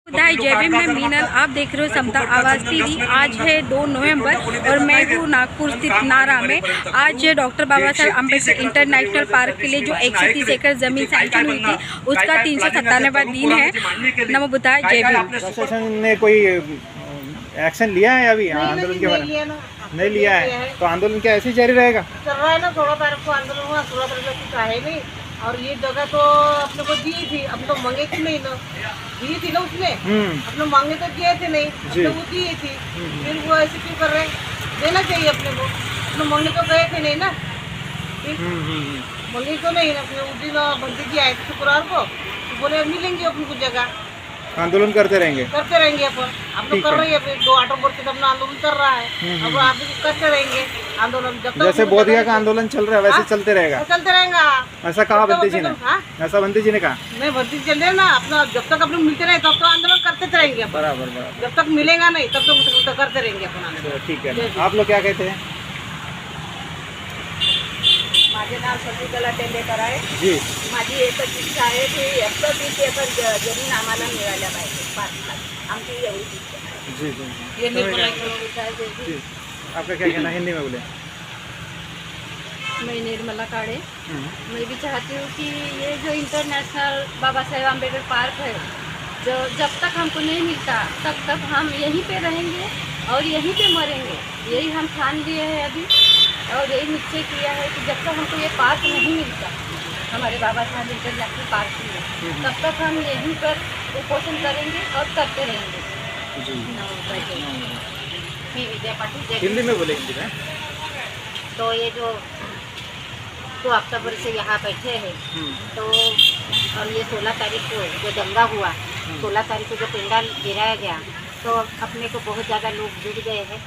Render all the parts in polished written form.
जय भीम, मैं मीनल। आप देख रहे हो समता आवाज़ टीवी। आज है 2 नवंबर और मैं हूँ नागपुर स्थित नारा में। आज doctor Baba Saheb Ambedkar international park के लिए जो 130 एकड़ जमीन सैंक्शन हुई थी उसका 397वां दिन है। नमो बुद्धाय, जय भीम। प्रशासन ने कोई एक्शन लिया है अभी आंदोलन के बारे में? नहीं लिया है तो आंदोलन क्या ऐसे ही जारी रहेगा? चल रहा है ना, 16 तारीख को आंदोलन हुआ, 16 तारीख को कुछ है नहीं। और ये जगह तो अपने को दी थी, अब तो मांगे थी नहीं ना, दी थी ना उसने, अपने मांगे तो किए थे नहीं, अपने वो दिए थी, फिर वो ऐसे क्यों कर रहे हैं? देना चाहिए अपने को, अपने मांगे तो गए थे नहीं ना, मांगे तो नहीं, अपने उस दिन बंदी जी आए थे शुक्रवार को, तो बोले मिलेंगे अपने को जगह, आंदोलन करते रहेंगे अपन। अब तो कर रही है, 2 ऑटो बोर्ड से अपना आंदोलन कर रहा है, अब आप करते रहेंगे आंदोलन जब तक जैसे बोधिया का आंदोलन चल रहा है वैसे चलते रहेगा। चलते रहेगा। ऐसा कहा बंदी जी ने? ऐसा बंदी जी ने कहा नहीं, भर्ती चल रहे ना अपना, जब तक अपने मिलते रहे तब तो आंदोलन करते रहेंगे अपन। बराबर। जब तक मिलेगा नहीं तब तो करते रहेंगे अपन आंदोलन। ठीक है, आप लोग क्या कहते हैं? माझे नाव शशिकला टेंडेकर आहे जी। माझी एकच इच्छा आहे की 130 एकर जमीन आम्हाला मिळाल्या पाहिजे पार्कला, आमची एवढी इच्छा आहे। जी जी ये निर्मला काळे। जी, आपका क्या कहना है? हिंदी में बोले। मैं निर्मला काड़े। मैं भी चाहती हूँ कि ये जो इंटरनेशनल बाबा साहेब अम्बेडकर पार्क है, जो जब तक हमको नहीं मिलता तब तक हम यहीं पे रहेंगे और यहीं पे मरेंगे। यही हम ठान लिए हैं अभी, और यही निश्चय किया है कि जब तक हमको ये पार्क नहीं मिलता हमारे बाबा साहब इंटरनेशनल पार्क में, तब तक हम यहीं पर उपोषण करेंगे और करते रहेंगे। मैं विजय पाटिल। हिंदी में बोले, हिंदी में। तो ये जो 2 अक्टूबर से यहाँ बैठे हैं, तो और ये 16 तारीख को जो दंगा हुआ, 16 तारीख को जो पंडाल गिराया गया, तो अपने को बहुत ज़्यादा लोग जुड़ गए हैं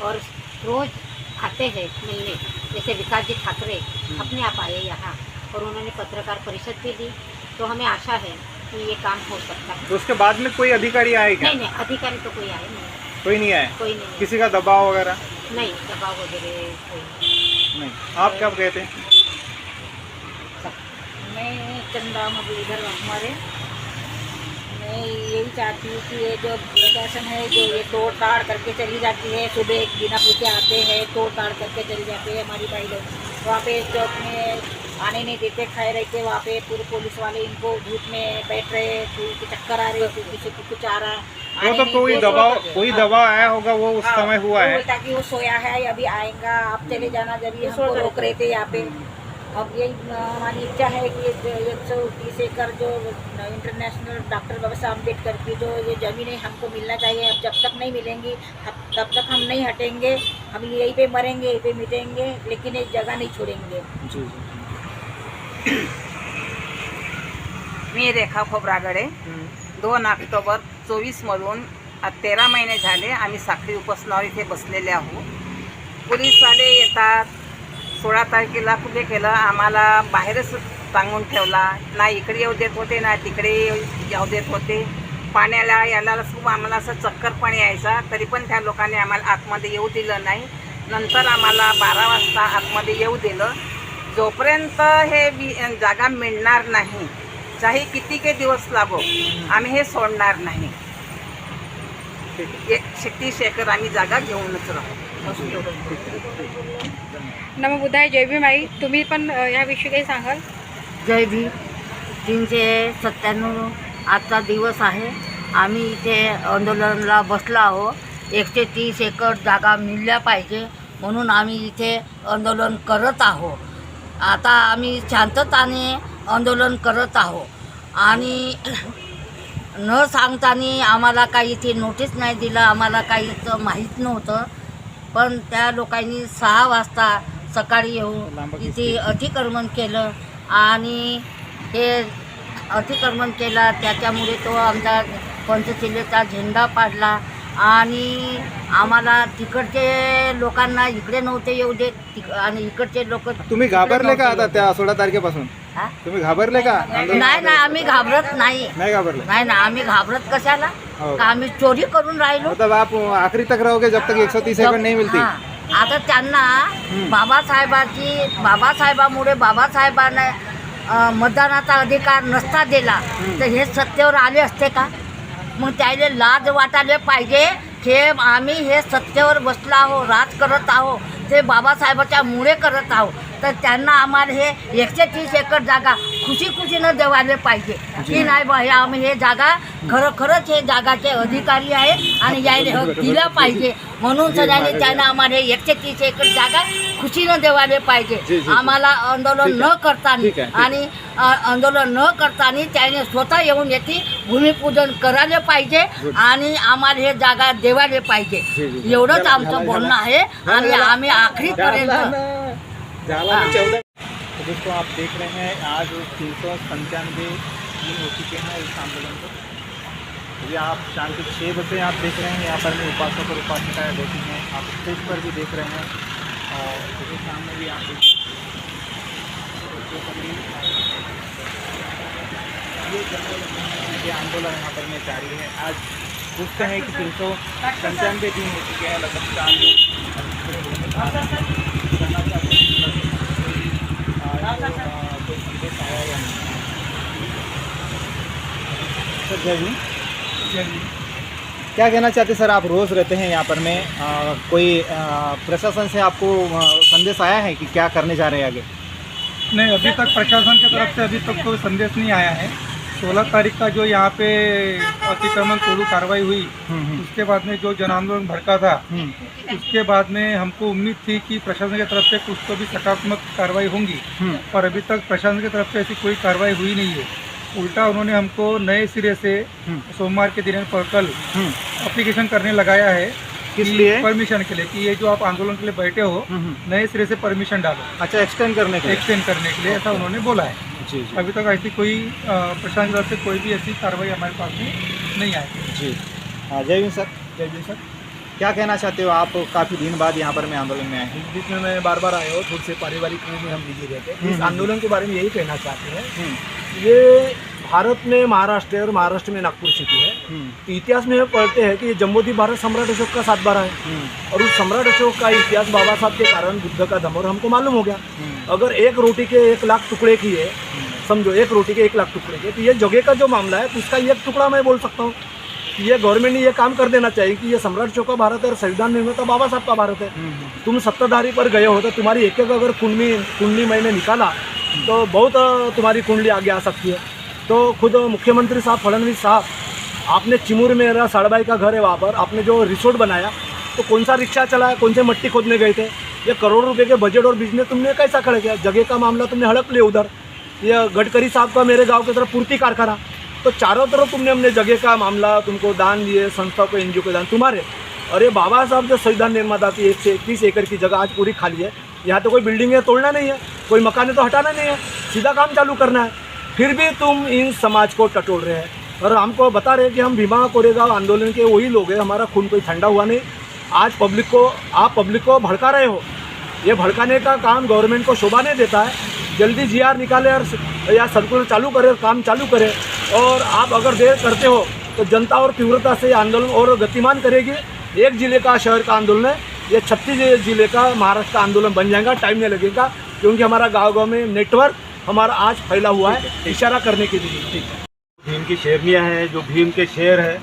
और रोज़ आते हैं मिलने। जैसे विकास जी ठाकरे अपने आप आए यहाँ और उन्होंने पत्रकार परिषद भी दी, तो हमें आशा है कि ये काम हो सकता है। तो उसके बाद में कोई अधिकारी आए क्या? नहीं, अधिकारी तो कोई आए नहीं। कोई नहीं आया? कोई नहीं। किसी का दबाव वगैरह? नहीं, दबाव वगैरह कोई नहीं। आप क्या कहते हैं? मैं चंदा मुरलीधर हमारे, मैं यही चाहती हूँ कि ये जो प्रशासन है जो ये तोड़ ताड़ करके चली जाती है, सुबह बिना पूछे आते हैं, तोड़ ताड़ करके चली जाती है हमारी भाई लोग, वहाँ पे चौक में आने नहीं देते, खाए रहते, वहाँ पे पूरे पुलिस वाले इनको धूप में बैठ रहे, कोई चक्कर आ रहे, किसी को कुछ आ रहा, वो तो कोई दबाव आया होगा, वो उस समय हुआ है ताकि वो सोया है, अभी आएगा, आप चले जाना, जब ये हमको रोक रहे थे यहाँ पे। अब यही हमारी इच्छा है कि 130 एकड़ जो इंटरनेशनल डॉक्टर बाबा साहब अम्बेडकर की जो ये ज़मीनें हमको मिलना चाहिए। अब जब तक नहीं मिलेंगी तब तक हम नहीं हटेंगे, हम यहीं पे मरेंगे, यहीं पे मिटेंगे, लेकिन ये जगह नहीं छोड़ेंगे। मी रेखा खोब्रागडे। 2 ऑक्टोबर 24 मधून 13 महिने झाले आम्ही साखळी उपोषणावर इथे बसलेले आहोत। पोलीसवाले येतात, 16 तारखेला कुठे केलं, आम्हाला बाहेरच टांगून ठेवला, ना इकडे येऊ देत होते ना तिकडे येऊ देत होते। पाण्याला याला खूप आम्हाला असं चक्कर पाणी यायचा, तरी पण त्या लोकांनी आम्हाला आतमध्ये येऊ दिलं नाही। नंतर आम्हाला 12 वाजता आतमध्ये येऊ दिलं। जोपर्यंत हे जागा मिळणार नाही, चाहे किती के दिवस लागो, आम्ही हे सोडणार नाही। 130 एकर आम्ही जागा घेऊनच राहू। नमो बुद्धाय, जय भीम। आई, तुम्ही पण याविषयी काही सांगाल? जय भीम। 397 आजचा दिवस आहे। आम्ही इथे आंदोलनाला बसलो आहोत। 130 एकर जागा मिळल्या पाहिजे म्हणून आम्ही इथे आंदोलन करत आहोत। आता आम्ही शांतताने आंदोलन करत आहोत आणि न सांगताना आम्हाला काही इथे नोटीस नाही दिलं, आम्हाला काहीच माहीत नव्हतं। पण त्या लोकांनी 6 वाजता सकाळी येऊन इथे अतिक्रमण केलं आणि हे अतिक्रमण केलं, त्याच्यामुळे तो आमचा पंचशिलेचा झेंडा पाडला आणि आम्हाला तिकडचे लोकांना इकडे नव्हते येऊ देत आणि इकडचे लोक। तुम्ही घाबरले का आता त्या 16 तारखेपासून? तुम्ही घाबरले का? नाही ना, आम्ही घाबरत नाही। नहीं घाबरले? नाही ना, आम्ही घाबरत कशाला? आम्ही चोरी करून राहिलो। मतलब आप आखिरी तक रहोगे जब तक 130 एकड़ नहीं मिलती? आता त्यांना बाबासाहेबामुळे बाबासाहेबांना मतदानाचा अधिकार नसता दिला तर हे सत्तेवर आले असते का? मग त्याला लाज वाटायला पाहिजे की आम्ही हे सत्तेवर बसलो आहो, राज करत आहो, ते बाबासाहेबाच्या मुळे करत आहो, तर त्यांना आम्हाला हे 130 एकर जागा खुशीनं देवायला पाहिजे की नाही बा, हे आम्ही हे जागा खरंच हे जागाचे अधिकारी आहेत आणि यायला दिला पाहिजे, म्हणून सगळ्यांनी त्यांना आम्हाला 130 एकर जागा खुशीनं देवायला पाहिजे. आम्हाला आंदोलन न करताना आणि आंदोलन न करताना त्याने स्वतः येऊन याची भूमिपूजन करायला पाहिजे आणि आम्हाला हे जागा देवायला पाहिजे. एवढंच आमचं बोलणं आहे आणि आम्ही आखरीपर्यंत. तो दोस्तों आप देख रहे हैं आज 395 दिन हो चुके हैं इस आंदोलन को. ये आप शाम के 6 बजे आप देख रहे हैं यहाँ पर में उपासक और उपासिकाएँ बैठी हैं, आप स्टेज पर भी देख रहे हैं और उसके सामने भी आप ये आंदोलन यहाँ पर में जारी है. आज पूछते हैं कि 395 दिन हो चुके हैं लगभग 4 कोई संदेश आया या नहीं. सर जय जी. क्या कहना चाहते सर, आप रोज़ रहते हैं यहाँ पर में, कोई प्रशासन से आपको संदेश आया है कि क्या करने जा रहे हैं आगे? नहीं, अभी तक प्रशासन की तरफ से अभी तक कोई संदेश नहीं आया है. 16 तारीख का जो यहाँ पे अतिक्रमण तोड़ू कार्रवाई हुई, उसके बाद में जो जन आंदोलन भड़का था, उसके बाद में हमको उम्मीद थी कि प्रशासन की तरफ से कुछ तो भी सकारात्मक कार्रवाई होंगी, पर अभी तक प्रशासन की तरफ से ऐसी कोई कार्रवाई हुई नहीं है. उल्टा उन्होंने हमको नए सिरे से सोमवार के दिन पर कल एप्लीकेशन करने लगाया है. किस लिए? परमिशन के लिए, कि ये जो आप आंदोलन के लिए बैठे हो नए सिरे से परमिशन डालो. अच्छा, एक्सटेंड करने के लिए ऐसा उन्होंने बोला है. जी. अभी तक ऐसी कोई प्रशासन की तरफ से कोई भी ऐसी कार्रवाई हमारे पास में नहीं आई. जी. जय भीम सर. जय भीम सर. क्या कहना चाहते हो आप, काफ़ी दिन बाद यहाँ पर मैं आंदोलन में आए हैं? बीच में मैं बार बार आया हूँ, थोड़ी से पारिवारिक में हम बिजी रहते. इस आंदोलन के बारे में यही कहना चाहते हैं, ये भारत में महाराष्ट्र है और महाराष्ट्र में नागपुर सिटी है. इतिहास में पढ़ते हैं कि ये जम्बूद्वीप भारत सम्राट अशोक का 7 बारा है और उस सम्राट अशोक का इतिहास बाबा साहब के कारण बुद्ध का धम्म और हमको मालूम हो गया. अगर एक रोटी के 1 लाख टुकड़े किए, समझो एक रोटी के 1 लाख टुकड़े किए, तो ये जगह का जो मामला है तो उसका एक टुकड़ा मैं बोल सकता हूँ. ये गवर्नमेंट ने ये काम कर देना चाहिए कि ये सम्राट अशोक का भारत है और संविधान निर्माता बाबा साहब का भारत है. तुम सत्ताधारी पर गए हो तो तुम्हारी एक अगर कुंडली मैंने निकाला तो बहुत तुम्हारी कुंडली आगे आ सकती है. तो खुद मुख्यमंत्री साहब फडणवीस साहब, आपने चिमूर में मेरा साड़बाई का घर है, वहाँ पर आपने जो रिसोर्ट बनाया तो कौन सा रिक्शा चलाया, कौन से मट्टी खोदने गए थे? ये करोड़ों रुपए के बजट और बिजनेस तुमने कैसा खड़ा किया? जगह का मामला तुमने हड़प लिया उधर. ये गडकरी साहब का मेरे गांव की तरफ पूर्ति कारखाना, तो चारों तरफ तुमने हमने जगह का मामला, तुमको दान दिए, संस्था को एनजीओ को दान तुम्हारे. और ये बाबा साहब जो संविधान निर्माता की 131 एकड़ की जगह आज पूरी खाली है. यहाँ तो कोई बिल्डिंग है तोड़ना नहीं है, कोई मकान है तो हटाना नहीं है, सीधा काम चालू करना है. फिर भी तुम इन समाज को टटोल रहे हैं और हमको बता रहे हैं कि हम भीमा कोरेगांव आंदोलन के वही लोग हैं, हमारा खून कोई ठंडा हुआ नहीं. आज आप पब्लिक को भड़का रहे हो. ये भड़काने का काम गवर्नमेंट को शोभा नहीं देता है. जल्दी जीआर निकाले और या सर्कुलर चालू करे, काम चालू करे. और आप अगर देर करते हो तो जनता और तीव्रता से आंदोलन और गतिमान करेगी. एक जिले का शहर का आंदोलन है, ये 36 जिले का महाराष्ट्र का आंदोलन बन जाएगा. टाइम नहीं लगेगा क्योंकि हमारा गाँव में नेटवर्क हमारा आज फैला हुआ है इशारा करने के लिए. ठीक है. भीम की शेरनियाँ है, जो भीम के शेर है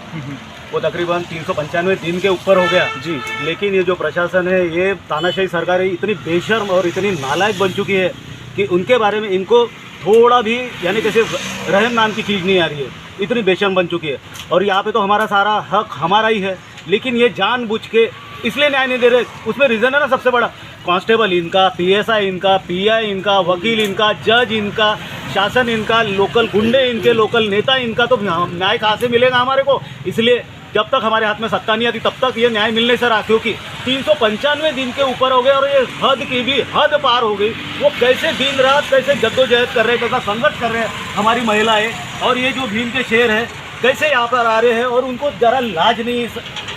वो तकरीबन 395 दिन के ऊपर हो गया जी. लेकिन ये जो प्रशासन है, ये तानाशाही सरकार है, इतनी बेशर्म और इतनी नालायक बन चुकी है कि उनके बारे में इनको थोड़ा भी यानी कैसे रहम नाम की चीज़ नहीं आ रही है. इतनी बेशर्म बन चुकी है. और यहाँ पे तो हमारा सारा हक हमारा ही है, लेकिन ये जानबूझ के इसलिए न्याय नहीं दे रहे. उसमें रीज़न है ना सबसे बड़ा, कांस्टेबल इनका, पीएसआई इनका, पीआई इनका, वकील इनका, जज इनका, शासन इनका, लोकल गुंडे इनके, लोकल नेता इनका. तो न्याय कहाँ से मिलेगा हमारे को? इसलिए जब तक हमारे हाथ में सत्ता नहीं आती तब तक ये न्याय मिलने से रहा. क्योंकि 395 दिन के ऊपर हो गए और ये हद की भी हद पार हो गई. वो कैसे दिन रात कैसे जद्दोजहद कर रहे हैं, कैसा संघर्ष कर रहे हैं हमारी महिलाएं. और ये जो भीम के शेर हैं कैसे यहाँ पर आ रहे हैं और उनको ज़रा लाज नहीं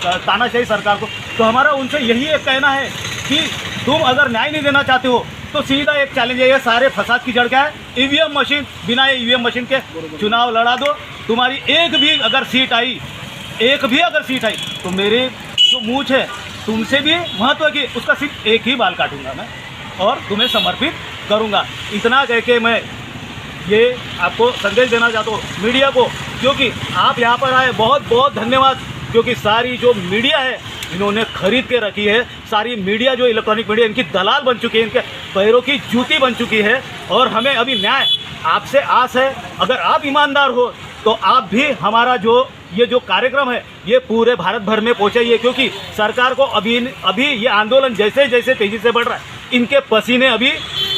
तानाशाही सरकार को. तो हमारा उनसे यही एक कहना है कि तुम अगर न्याय नहीं देना चाहते हो तो सीधा एक चैलेंज है, ये सारे फसाद की जड़ क्या है? EVM machine. बिना ईवीएम मशीन के चुनाव लड़ा दो. तुम्हारी एक भी अगर सीट आई तो मेरे जो मूछ है तुमसे भी महत्व की, उसका सिर्फ एक ही बाल काटूंगा मैं और तुम्हें समर्पित करूंगा. इतना कह के मैं ये आपको संदेश देना चाहता हूँ मीडिया को, क्योंकि आप यहाँ पर आए, बहुत बहुत धन्यवाद। क्योंकि सारी जो मीडिया है इन्होंने खरीद के रखी है, सारी मीडिया जो इलेक्ट्रॉनिक मीडिया इनकी दलाल बन चुकी है, इनके पैरों की जूती बन चुकी है। और हमें अभी न्याय आपसे आस है, अगर आप ईमानदार हो तो आप भी हमारा ये जो कार्यक्रम है ये पूरे भारत भर में पहुँचाइए, क्योंकि सरकार को अभी ये आंदोलन जैसे जैसे तेज़ी से बढ़ रहा है, इनके पसीने अभी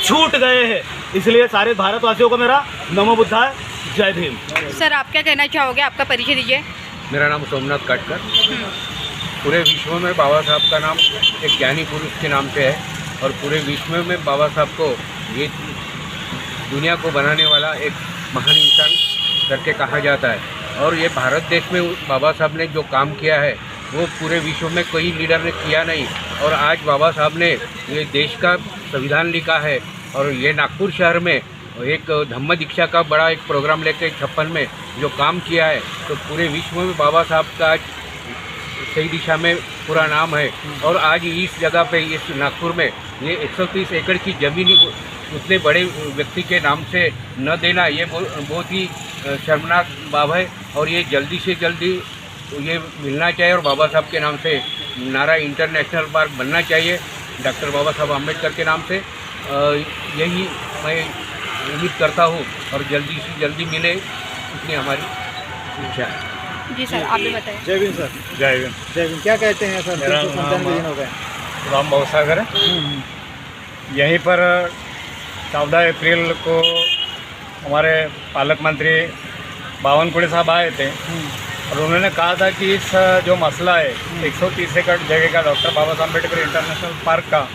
छूट गए हैं। इसलिए सारे भारतवासियों को मेरा नमो बुद्धाय, जय भीम। सर आप क्या कहना चाहोगे, आपका परिचय दीजिए। मेरा नाम सोमनाथ काटकर। पूरे विश्व में बाबा साहब का नाम एक ज्ञानी पुरुष के नाम से है, और पूरे विश्व में बाबा साहब को ये दुनिया को बनाने वाला एक महान इंसान करके कहा जाता है। और ये भारत देश में बाबा साहब ने जो काम किया है वो पूरे विश्व में कोई लीडर ने किया नहीं। और आज बाबा साहब ने ये देश का संविधान लिखा है, और ये नागपुर शहर में एक धम्म दीक्षा का बड़ा एक प्रोग्राम लेके 56 में जो काम किया है, तो पूरे विश्व में बाबा साहब का आज सही दिशा में पूरा नाम है। और आज इस जगह पे इस नागपुर में ये 130 एकड़ की ज़मीन उतने बड़े व्यक्ति के नाम से न देना, ये बहुत ही शर्मनाक बात है। और ये जल्दी से जल्दी ये मिलना चाहिए, और बाबा साहब के नाम से नारा इंटरनेशनल पार्क बनना चाहिए, डॉक्टर बाबा साहब आम्बेडकर के नाम से। यही मैं उम्मीद करता हूँ, और जल्दी से जल्दी मिले, इतनी हमारी इच्छा है। जी सर, आप भी बताएं। जय भीम सर। जय भीम। जय भीम। क्या कहते हैं सर, 397 दिन हो गए। राम भवसागर यहीं पर 14 अप्रैल को हमारे पालक मंत्री बावनकुड़ी साहब आए थे, और उन्होंने कहा था कि इस जो मसला है 130 एकड़ जगह का डॉक्टर बाबा साहब अम्बेडकर इंटरनेशनल पार्क का,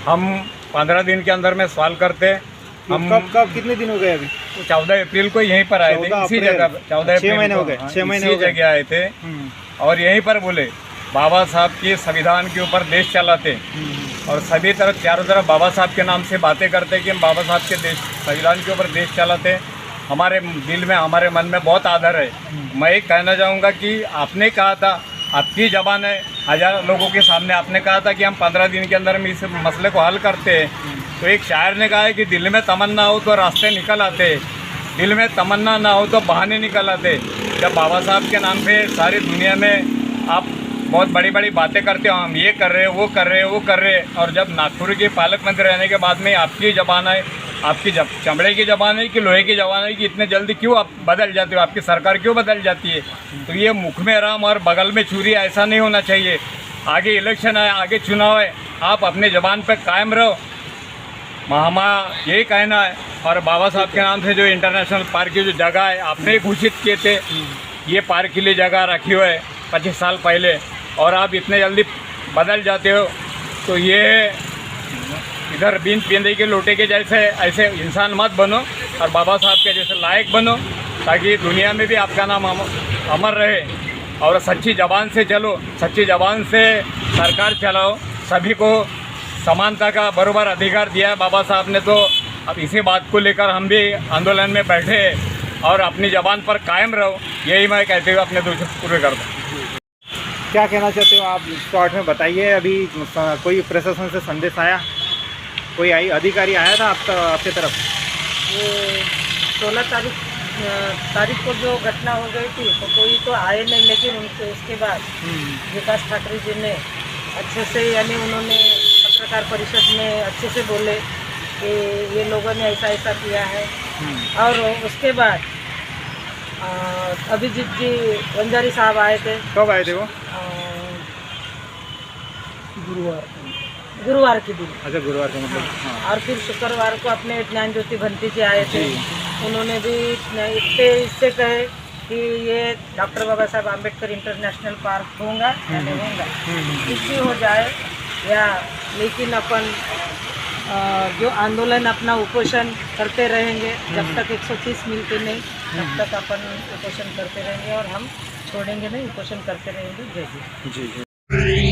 हम 15 दिन के अंदर में सवाल करते। हम कब कितने दिन हो गए अभी? 14 अप्रैल को यहीं पर आए थे, इसी जगह 14 6 महीने हो गए। 6 महीने हो गए जगह आए थे, और यहीं पर बोले बाबा साहब के संविधान के ऊपर देश चलाते, और सभी तरफ चारों तरफ बाबा साहब के नाम से बातें करते कि हम बाबा साहब के देश संविधान के ऊपर देश चलाते। हमारे दिल में, हमारे मन में बहुत आदर है। मैं एक कहना चाहूँगा कि आपने कहा था, आपकी ज़बान है, 1000 लोगों के सामने आपने कहा था कि हम 15 दिन के अंदर में इस मसले को हल करते हैं। तो एक शायर ने कहा है कि दिल में तमन्ना हो तो रास्ते निकल आते, दिल में तमन्ना ना हो तो बहाने निकल आते। जब बाबा साहब के नाम पे सारी दुनिया में आप बहुत बड़ी बड़ी बातें करते हो, हम ये कर रहे हैं, वो कर रहे हैं, वो कर रहे हैं, और जब नागपुर के पालक मंत्री रहने के बाद में आपकी ज़बान है, आपकी चमड़े की ज़बान है कि लोहे की ज़बान है कि इतने जल्दी क्यों आप बदल जाते हो, आपकी सरकार क्यों बदल जाती है? तो ये मुख में राम और बगल में छुरी, ऐसा नहीं होना चाहिए। आगे इलेक्शन है, आगे चुनाव है, आप अपने ज़बान पर कायम रहो। हमारा यही कहना है। और बाबा साहब के नाम से जो इंटरनेशनल पार्क की जो जगह है, आपने घोषित किए थे ये पार्क के लिए जगह रखी हुई है 25 साल पहले, और आप इतने जल्दी बदल जाते हो, तो ये इधर बिन पेंदे के लोटे के जैसे ऐसे इंसान मत बनो, और बाबा साहब के जैसे लायक बनो, ताकि दुनिया में भी आपका नाम अमर रहे। और सच्ची ज़बान से चलो, सच्ची ज़बान से सरकार चलाओ। सभी को समानता का बराबर अधिकार दिया है बाबा साहब ने, तो अब इसी बात को लेकर हम भी आंदोलन में बैठे, और अपनी ज़बान पर कायम रहो, यही मैं कहते हुए अपने दूसरे पूरे करता हूँ। क्या कहना चाहते हो आप शॉर्ट में बताइए। अभी कोई प्रशासन से संदेश आया, कोई अधिकारी आया था आपके तरफ? ये 16 तारीख को जो घटना हो गई थी तो कोई तो आए नहीं, लेकिन उनके उसके बाद विकास ठाकरे जी ने अच्छे से, यानी उन्होंने पत्रकार परिषद में अच्छे से बोले कि ये लोगों ने ऐसा ऐसा किया है। और उसके बाद अभिजीत जी वंजारी साहब आए थे। कब आए थे वो? गुरुवार के दिन। अच्छा, गुरुवार का मतलब। हाँ। और फिर शुक्रवार को अपने ज्ञान ज्योति भंती जी आए थे, उन्होंने भी इससे कहे कि ये डॉक्टर बाबा साहब आम्बेडकर इंटरनेशनल पार्क होगा या नहीं होगा, कुछ भी हो जाए या, लेकिन अपन जो आंदोलन अपना उपोषण करते रहेंगे जब तक 130 मिलते नहीं, तब तक अपन उपोषण करते रहेंगे, और हम छोड़ेंगे नहीं, उपोषण करते रहेंगे। जय जी। जी।